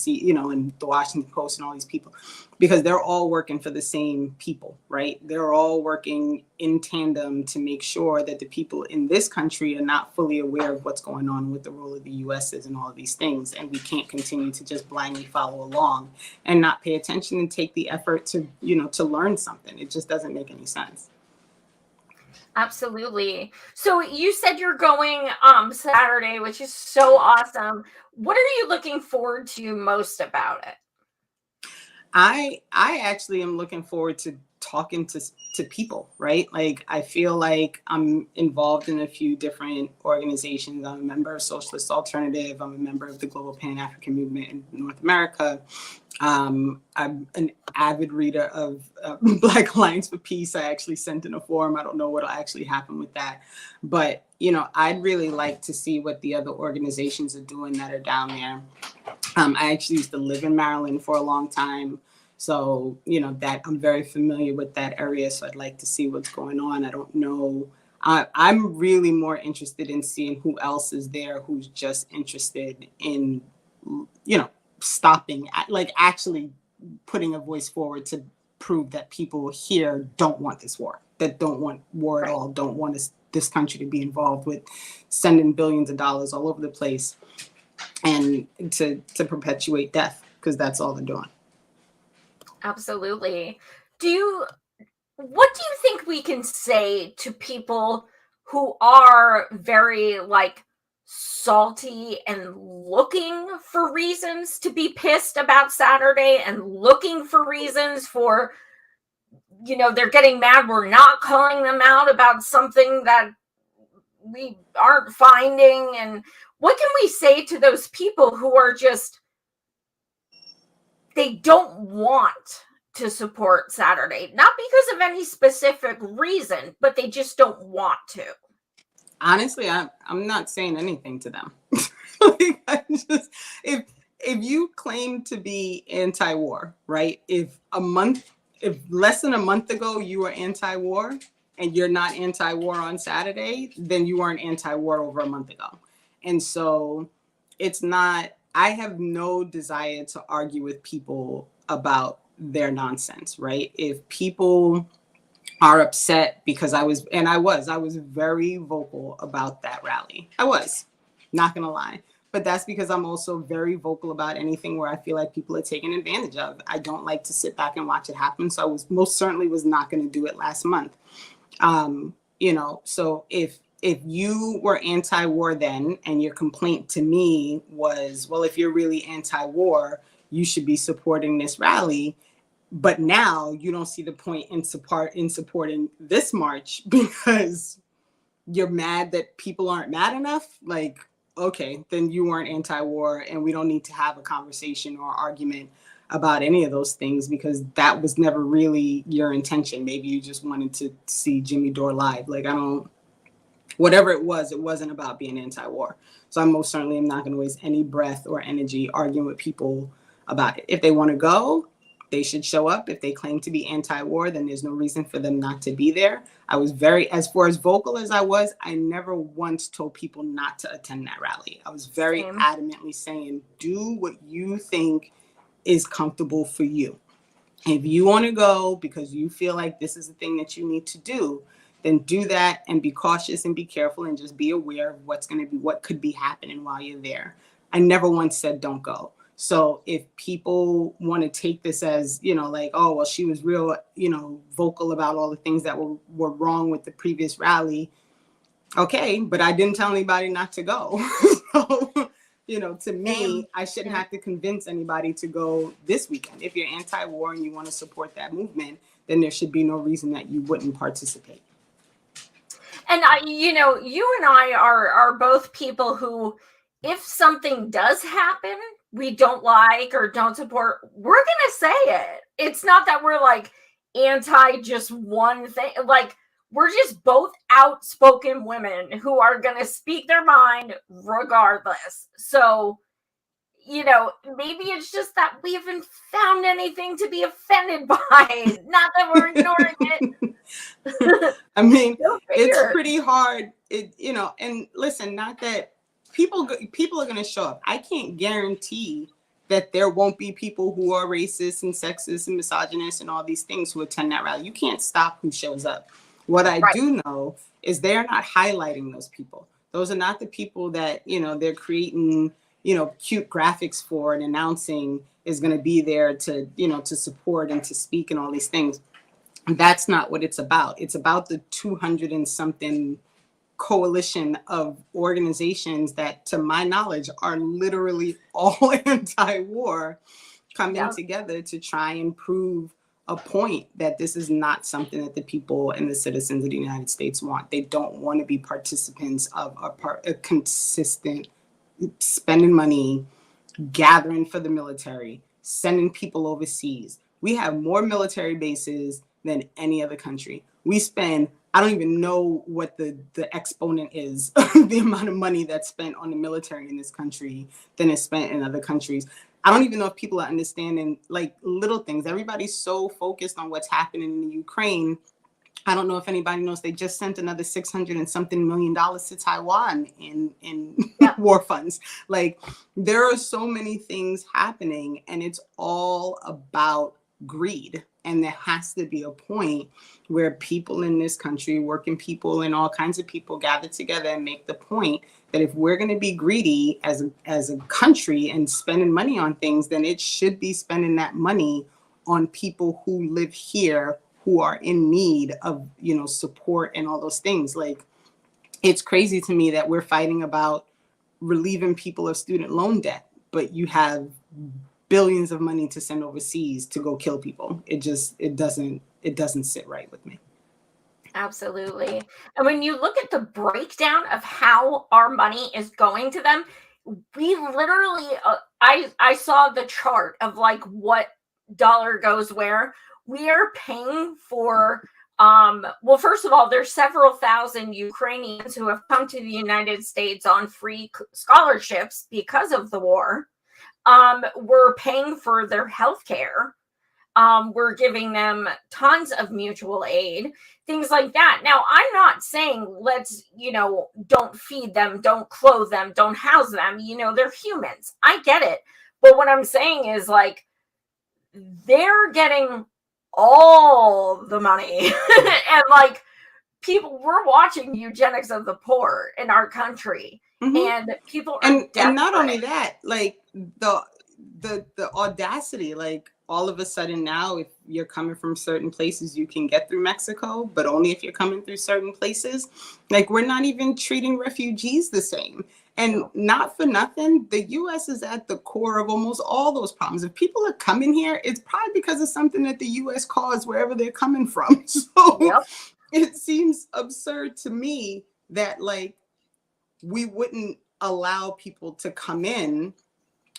[SPEAKER 2] and the Washington Post and all these people, because they're all working for the same people, right? They're all working in tandem to make sure that the people in this country are not fully aware of what's going on, with the role of the U.S. is, and all of these things. And we can't continue to just blindly follow along and not pay attention and take the effort to, to learn something. It just doesn't make any sense.
[SPEAKER 1] Absolutely. So you said you're going Saturday, which is so awesome. What are you looking forward to most about it?
[SPEAKER 2] I actually am looking forward to talking to people, right? Like, I feel like I'm involved in a few different organizations. I'm a member of Socialist Alternative. I'm a member of the Global Pan-African Movement in North America. I'm an avid reader of Black Alliance for Peace. I actually sent in a form. I don't know what'll actually happen with that. But, I'd really like to see what the other organizations are doing that are down there. I actually used to live in Maryland for a long time. So, that I'm very familiar with that area. So I'd like to see what's going on. I don't know. I'm really more interested in seeing who else is there who's just interested in, stopping, like actually putting a voice forward to prove that people here don't want this war, that don't want war at all, don't want this country to be involved with sending billions of dollars all over the place and to perpetuate death, because that's all they're doing.
[SPEAKER 1] Absolutely. What do you think we can say to people who are very salty and looking for reasons to be pissed about Saturday and looking for reasons for, they're getting mad we're not calling them out about something that we aren't finding? And what can we say to those people who are just, they don't want to support Saturday, not because of any specific reason, but they just don't want to?
[SPEAKER 2] Honestly, I'm not saying anything to them. If you claim to be anti-war, right? If less than a month ago you were anti-war and you're not anti-war on Saturday, then you weren't anti-war over a month ago. And so it's not, I have no desire to argue with people about their nonsense, right? If people are upset because I was very vocal about that rally. I was, not gonna lie. But that's because I'm also very vocal about anything where I feel like people are taken advantage of. I don't like to sit back and watch it happen. So I most certainly was not gonna do it last month. So if if you were anti-war then, and your complaint to me was, well, if you're really anti-war, you should be supporting this rally. But now you don't see the point in supporting this march because you're mad that people aren't mad enough. Like, okay, then you weren't anti-war, and we don't need to have a conversation or argument about any of those things, because that was never really your intention. Maybe you just wanted to see Jimmy Dore live. Like, whatever it wasn't about being anti-war. So I most certainly am not going to waste any breath or energy arguing with people about it. If they want to go, they should show up. If they claim to be anti-war, then there's no reason for them not to be there. I was as far as vocal as I was, I never once told people not to attend that rally. I was very adamantly saying, do what you think is comfortable for you. If you want to go because you feel like this is the thing that you need to do, then do that, and be cautious and be careful, and just be aware of what could be happening while you're there. I never once said don't go. So if people want to take this as, like, oh, well, she was real, vocal about all the things that were wrong with the previous rally. Okay, but I didn't tell anybody not to go. So, to me, I shouldn't have to convince anybody to go this weekend. If you're anti-war and you want to support that movement, then there should be no reason that you wouldn't participate.
[SPEAKER 1] And you and I are both people who, if something does happen we don't like or don't support, we're gonna say it. It's not that we're like anti just one thing. Like, we're just both outspoken women who are gonna speak their mind regardless. So, maybe it's just that we haven't found anything to be offended by. Not that we're ignoring it.
[SPEAKER 2] I mean, it's pretty hard. And listen, not that people are going to show up. I can't guarantee that there won't be people who are racist and sexist and misogynist and all these things who attend that rally. You can't stop who shows up. What I do know is they're not highlighting those people. Those are not the people that, they're creating, cute graphics for and announcing is going to be there to, to support and to speak and all these things. That's not what it's about. It's about the 200 and something coalition of organizations that, to my knowledge, are literally all anti-war, coming together to try and prove a point that this is not something that the people and the citizens of the United States want. They don't want to be participants of a consistent spending money, gathering for the military, sending people overseas. We have more military bases than any other country. We spend, I don't even know what the exponent is, the amount of money that's spent on the military in this country than is spent in other countries. I don't even know if people are understanding like little things. Everybody's so focused on what's happening in the Ukraine. I don't know if anybody knows they just sent another $600 and something million to Taiwan in war funds. Like, there are so many things happening, and it's all about greed. And there has to be a point where people in this country, working people and all kinds of people, gather together and make the point that if we're going to be greedy as a country and spending money on things, then it should be spending that money on people who live here, who are in need of, support and all those things. Like, it's crazy to me that we're fighting about relieving people of student loan debt, but you have billions of money to send overseas to go kill people. It doesn't sit right with me.
[SPEAKER 1] Absolutely. And when you look at the breakdown of how our money is going to them, we literally, I saw the chart of like what dollar goes where. We are paying for, well, first of all, there's several thousand Ukrainians who have come to the United States on free scholarships because of the war. We're paying for their health care. We're giving them tons of mutual aid, things like that. Now, I'm not saying let's, don't feed them, don't clothe them, don't house them. They're humans. I get it. But what I'm saying is, like, they're getting all the money. And, like, we're watching eugenics of the poor in our country. Mm-hmm. And people are
[SPEAKER 2] and not only that, like the audacity, like all of a sudden now, if you're coming from certain places, you can get through Mexico, but only if you're coming through certain places. Like, we're not even treating refugees the same. And not for nothing, the U.S. is at the core of almost all those problems. If people are coming here, it's probably because of something that the U.S. caused wherever they're coming from. So it seems absurd to me that, like, we wouldn't allow people to come in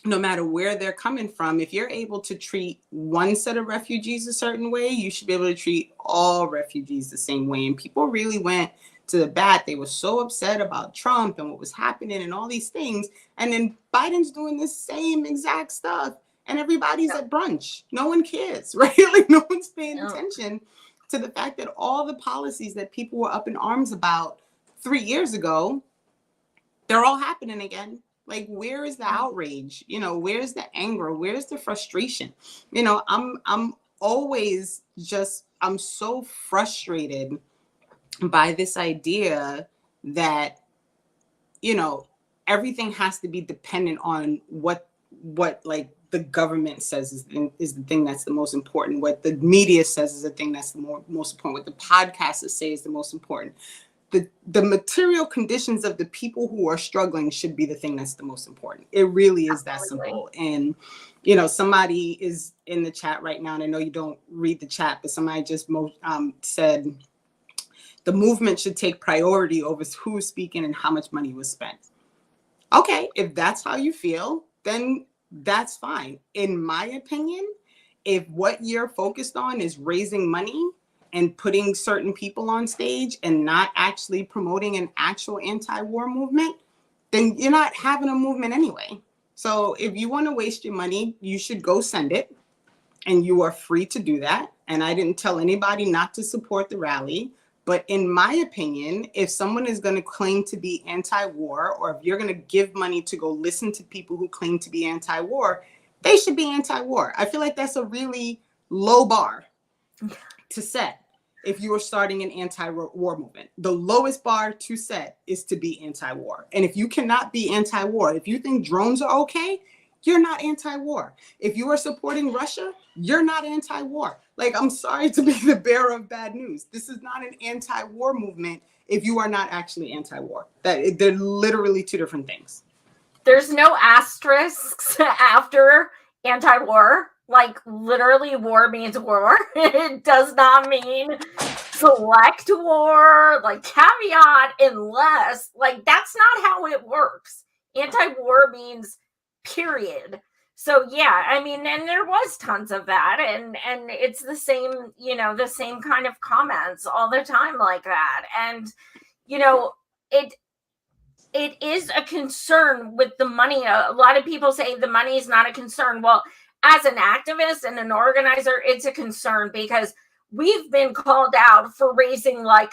[SPEAKER 2] no matter where they're coming from. If you're able to treat one set of refugees a certain way, you should be able to treat all refugees the same way. And people really went to the bat. They were so upset about Trump and what was happening and all these things. And then Biden's doing the same exact stuff. And everybody's at brunch. No one cares, right? Like, no one's paying attention to the fact that all the policies that people were up in arms about 3 years ago, they're all happening again. Like, where is the outrage? You know, where's the anger? Where's the frustration? You know, I'm always just, I'm so frustrated by this idea that, you know, everything has to be dependent on what like the government says is the thing that's the most important. What the media says is the thing that's the most important. What the podcasters say is the most important. The material conditions of the people who are struggling should be the thing that's the most important. It really is that simple. And, you know, somebody is in the chat right now, and I know you don't read the chat, but somebody just said the movement should take priority over who's speaking and how much money was spent. Okay, if that's how you feel, then that's fine. In my opinion, if what you're focused on is raising money and putting certain people on stage and not actually promoting an actual anti-war movement, then you're not having a movement anyway. So if you want to waste your money, you should go send it, and you are free to do that. And I didn't tell anybody not to support the rally. But in my opinion, if someone is going to claim to be anti-war, or if you're going to give money to go listen to people who claim to be anti-war, they should be anti-war. I feel like that's a really low bar to set if you are starting an anti-war movement. The lowest bar to set is to be anti-war. And if you cannot be anti-war, if you think drones are okay, you're not anti-war. If you are supporting Russia, you're not anti-war. Like, I'm sorry to be the bearer of bad news. This is not an anti-war movement if you are not actually anti-war. They're literally two different things.
[SPEAKER 1] There's no asterisks after anti-war. Like, literally, war means war. It does not mean select war, like caveat, unless, like, that's not how it works. Anti-war means period. So yeah, I mean, and there was tons of that, and it's the same, you know, the same kind of comments all the time like that. And, you know, it is a concern with the money. A lot of people say the money is not a concern. Well, as an activist and an organizer, it's a concern, because we've been called out for raising like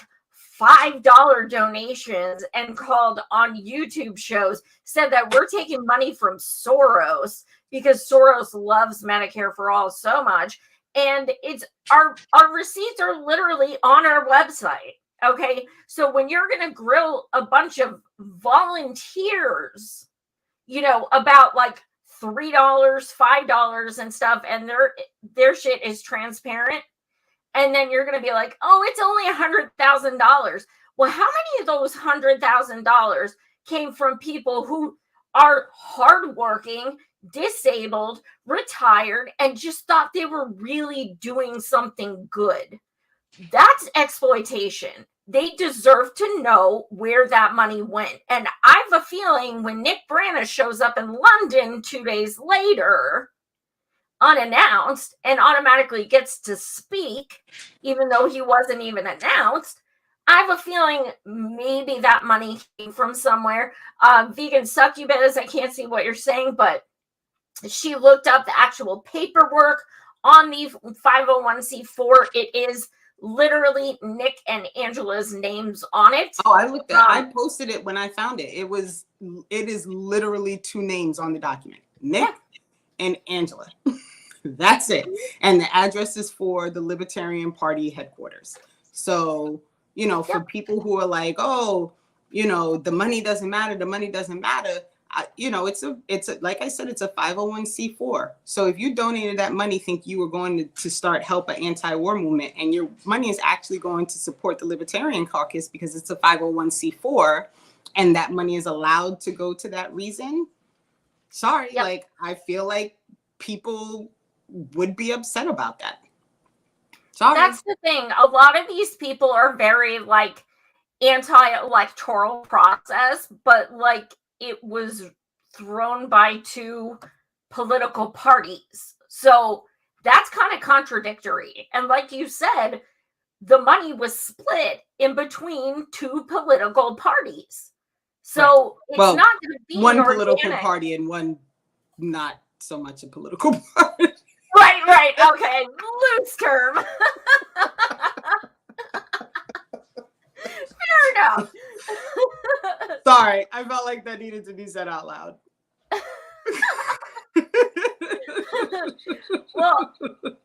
[SPEAKER 1] $5 donations and called on YouTube shows, said that we're taking money from Soros because Soros loves Medicare for All so much. And it's our receipts are literally on our website. Okay. So when you're going to grill a bunch of volunteers, you know, about like $3, $5 and stuff, and their shit is transparent, and then you're going to be like, oh, it's only $100,000. Well, how many of those $100,000 came from people who are hardworking, disabled, retired, and just thought they were really doing something good? That's exploitation. They deserve to know where that money went. And I have a feeling when Nick Branagh shows up in London 2 days later, unannounced, and automatically gets to speak, even though he wasn't even announced, I have a feeling maybe that money came from somewhere. Vegan Succubus, I can't see what you're saying, but she looked up the actual paperwork on the 501c4. It is literally Nick and Angela's names on it.
[SPEAKER 2] Oh, I looked at I posted it when I found it. It is literally 2 names on the document. Nick and Angela. That's it. And the address is for the Libertarian Party headquarters. So, you know, for people who are like, oh, you know, the money doesn't matter, it's a, like I said, it's a 501c4. So if you donated that money, think you were going to start help an anti-war movement, and your money is actually going to support the Libertarian Caucus because it's a 501c4, and that money is allowed to go to that reason. Sorry,
[SPEAKER 1] Yep.
[SPEAKER 2] like I feel like people would be upset about that. Sorry.
[SPEAKER 1] That's the thing. A lot of these people are very like anti-electoral process, but like it was thrown by two political parties. So that's kind of contradictory. And like you said, the money was split in between two political parties. So it's
[SPEAKER 2] Well,
[SPEAKER 1] not going to be
[SPEAKER 2] one
[SPEAKER 1] organic.
[SPEAKER 2] political party and one not so much a political party.
[SPEAKER 1] Right. Okay. Loose term. Fair enough.
[SPEAKER 2] Sorry, I felt like that needed to be said out loud.
[SPEAKER 1] Well,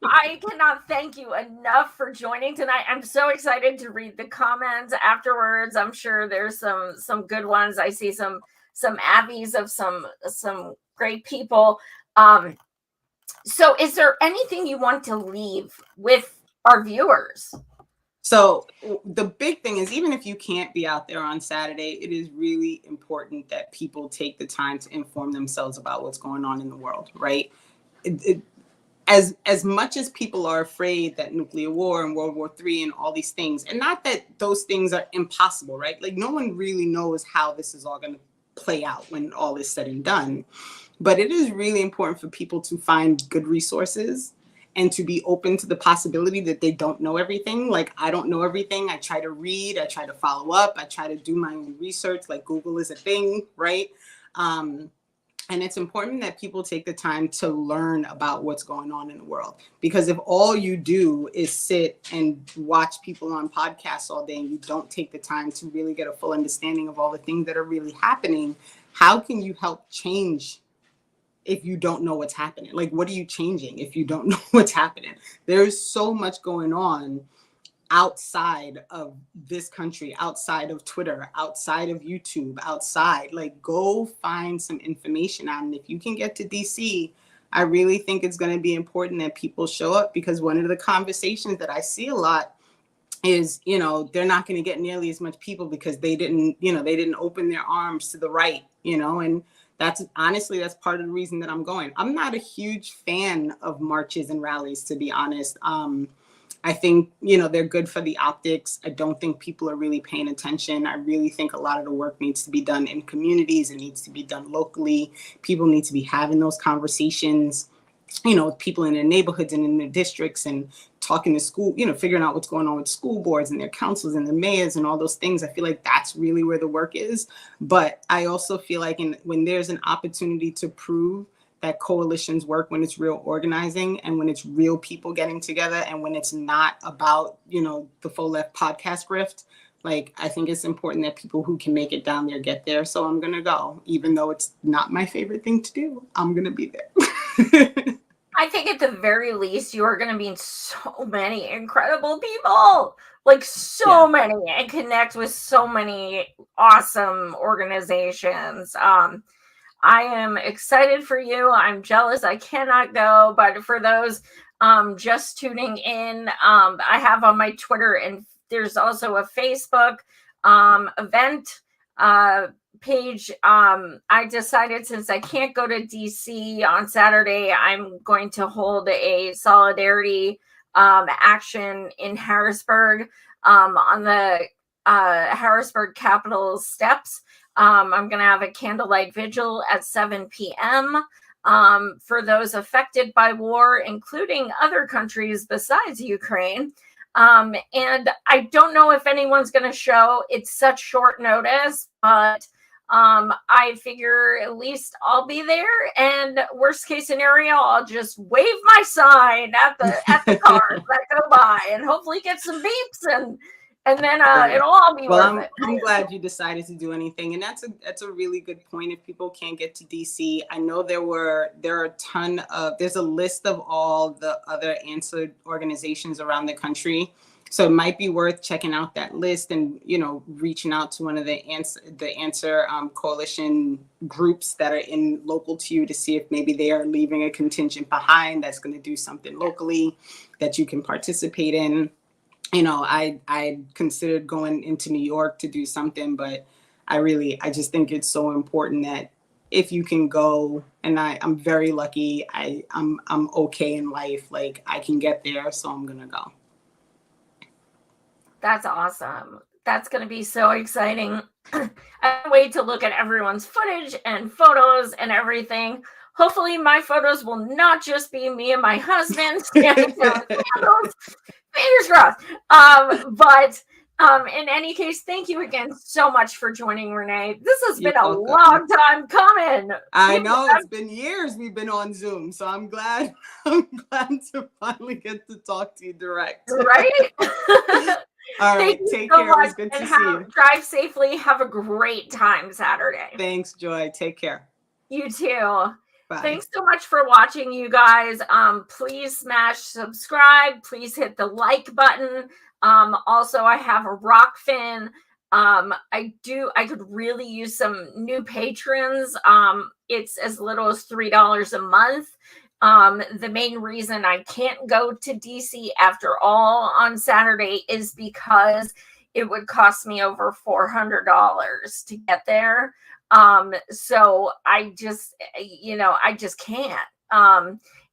[SPEAKER 1] I cannot thank you enough for joining tonight. I'm so excited to read the comments afterwards. I'm sure there's some good ones. I see some avies of some great people. So is there anything you want to leave with our viewers?
[SPEAKER 2] So the big thing is, even if you can't be out there on Saturday, it is really important that people take the time to inform themselves about what's going on in the world, right? As much as people are afraid that nuclear war and World War III and all these things, and not that those things are impossible, right? Like no one really knows how this is all going to play out when all is said and done. But it is really important for people to find good resources and to be open to the possibility that they don't know everything. Like I don't know everything. I try to read, I try to follow up, I try to do my own research, like Google is a thing, right? And it's important that people take the time to learn about what's going on in the world. Because if all you do is sit and watch people on podcasts all day and you don't take the time to really get a full understanding of all the things that are really happening, how can you help change if you don't know what's happening? Like, what are you changing if you don't know what's happening? There's so much going on outside of this country, outside of Twitter, outside of YouTube, outside. Like, go find some information out. And if you can get to DC, I really think it's going to be important that people show up, because one of the conversations that I see a lot is, they're not going to get nearly as much people because they didn't open their arms to the right, and that's part of the reason that I'm going. I'm not a huge fan of marches and rallies, to be honest. I think, they're good for the optics. I don't think people are really paying attention. I really think a lot of the work needs to be done in communities. It needs to be done locally. People need to be having those conversations, with people in their neighborhoods and in their districts, and talking to school, figuring out what's going on with school boards and their councils and the mayors and all those things. I feel like that's really where the work is. But I also feel like when there's an opportunity to prove that coalitions work, when it's real organizing and when it's real people getting together, and when it's not about, the full left podcast grift, like, I think it's important that people who can make it down there get there. So I'm going to go, even though it's not my favorite thing to do. I'm going to be there.
[SPEAKER 1] I think at the very least, you are going to meet so many incredible people, like so many, and connect with so many awesome organizations. I am excited for you. I'm jealous I cannot go, but for those just tuning in, I have on my Twitter, and there's also a Facebook event page. I decided, since I can't go to DC on Saturday, I'm going to hold a solidarity action in Harrisburg on the Harrisburg Capitol steps. I'm going to have a candlelight vigil at 7 p.m. For those affected by war, including other countries besides Ukraine. And I don't know if anyone's going to show. It's such short notice, but I figure at least I'll be there. And worst case scenario, I'll just wave my sign at the cars that go by, and hopefully get some beeps, and then it'll all be worth it.
[SPEAKER 2] I'm glad you decided to do anything, and that's a really good point. If people can't get to DC, I know there are a ton of, there's a list of all the other answered organizations around the country. So it might be worth checking out that list and, you know, reaching out to one of the answer coalition groups that are in local to you to see if maybe they are leaving a contingent behind that's going to do something locally that you can participate in. You know, I considered going into New York to do something, but I just think it's so important that if you can go, and I'm very lucky. I'm okay in life. Like I can get there, so I'm gonna go.
[SPEAKER 1] That's awesome. That's going to be so exciting. I can't wait to look at everyone's footage and photos and everything. Hopefully my photos will not just be me and my husband standing there with candles. Fingers crossed. But in any case, thank you again so much for joining, Renee. This has been a long time coming.
[SPEAKER 2] I know it's been years we've been on Zoom, so I'm glad to finally get to talk to you direct.
[SPEAKER 1] Right?
[SPEAKER 2] All right, take care. It was good to see you.
[SPEAKER 1] Drive safely. Have a great time Saturday.
[SPEAKER 2] Thanks, Joy. Take care.
[SPEAKER 1] You too.
[SPEAKER 2] Bye.
[SPEAKER 1] Thanks so much for watching, you guys. Please smash subscribe. Please hit the like button. Also, I have a rock fin. I could really use some new patrons. It's as little as $3 a month. The main reason I can't go to DC after all on Saturday is because it would cost me over $400 to get there. So I just can't.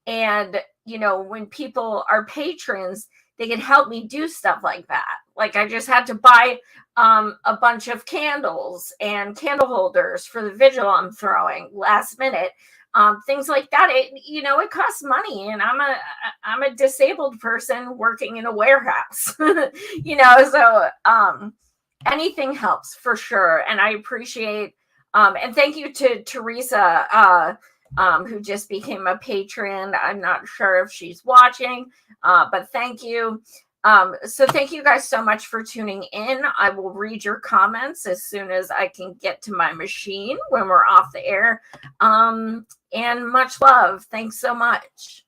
[SPEAKER 1] And, you know, when people are patrons, they can help me do stuff like that. Like I just had to buy a bunch of candles and candle holders for the vigil I'm throwing last minute. Things like that. It costs money, and I'm a disabled person working in a warehouse. So anything helps for sure. And I appreciate and thank you to Teresa, who just became a patron. I'm not sure if she's watching, but thank you. So thank you guys so much for tuning in. I will read your comments as soon as I can get to my machine when we're off the air. And much love. Thanks so much.